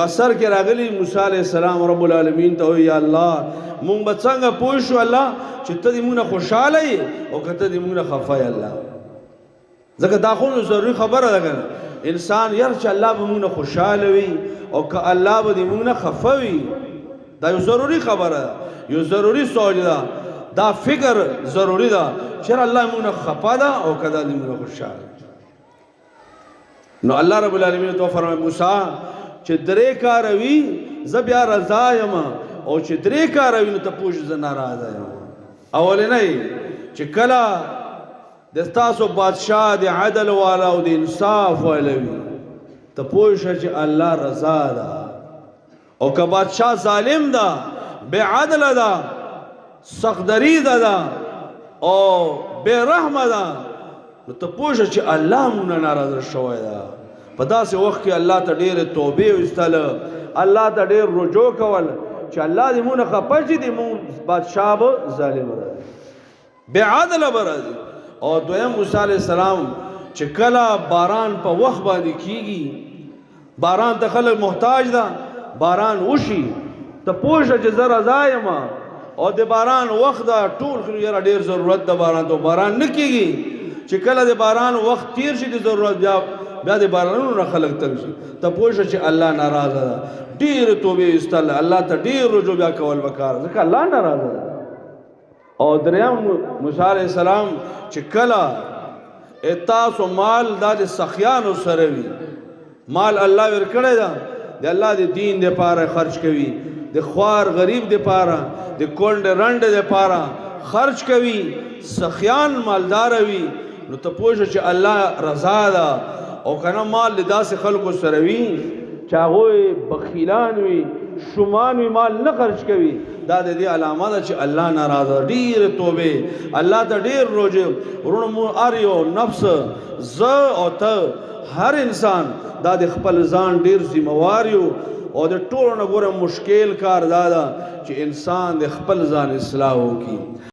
اثر کې راغلی موسی علیہ السلام رب العالمین ته یا الله مونږ به څنګه پوه شو الله چې ته دې مونږ نه خوشاله یې او که ته دې مونږ نه خفه یې الله ځکه دا خو ضروري خبره ده کنه انسان یار چې الله به مونږ نه خوشاله وي او که الله به دې مونږ نه خفه وي دا یو ضروري خبره ده یو ضروري سوچ ده دا فکر ضروري ده چې الله مونږ نه خفه ده او که دا دې مونږ نه خوشاله نو الله رب العالمین ته فرمایي موسی چې درې کار وي زه بیا رضا یم او چې درې کار وي نو ته پوه زه ناراضه یم اولنی چې کله د ستاسو بادشاه د عدل والا او د انصاف والا وي ته پوه شه چې الله رضا ده او که بادشاه ظالم ده بې عدله ده سختدریده ده او بې رحمه ده نو ته پوه شه چې الله مونږ نه ناراضه شوی ده په داسې وخت کې الله ته ډېرې توبې وایستله الله ته ډېر رجوع کول چې الله دې مونږ نه خفه شي دې مونږ بادشاه به ظالم راځي بې عدله به راځي او دویم موسی علیہ السلام چې کله باران په وخت باندې کېږي باران ته خلک محتاج ده باران وشي ته پوه شه چې زه رضا یم او د باران وخت ده ټول خلک یاره ډېر ضرورت ده باران ته باران نه کېږي چې کله د باران وخت تیر شي د ضرورت بیا د بارانونو نه خلک تنګ شي ته پوه شه چې الله ناراضه ده ډېرې توبې ایستل الله ته ډېر رجوع بیا کول پکار ځکه الله ناراضه ده او دریم موسی علیہ السلام چې کله تاسو مال دا د سخیانو سره وي مال الله ورکړی ده د الله د دین دپاره خرچ کوي د خوار غریب دپاره د کونډې رنډې دپاره خرچ کوي سخیان مالدار وي نو ته پوه شه چې الله رضا ده او کنه مال د داسې خلکو سره وي چې هغوی بخیلان وي شومان وي مال نه خرچ کوي دا د دې علامه ده چې الله ناراضه ډېرې توبې الله ته ډېر روژې ورونو مو هر یو نفس زه او ته هر انسان دا د خپل ځان ډېر ذمهوار یو او د ټولو نه ګوره مشکل کار دا ده چې انسان د خپل ځان اصلاح وکړي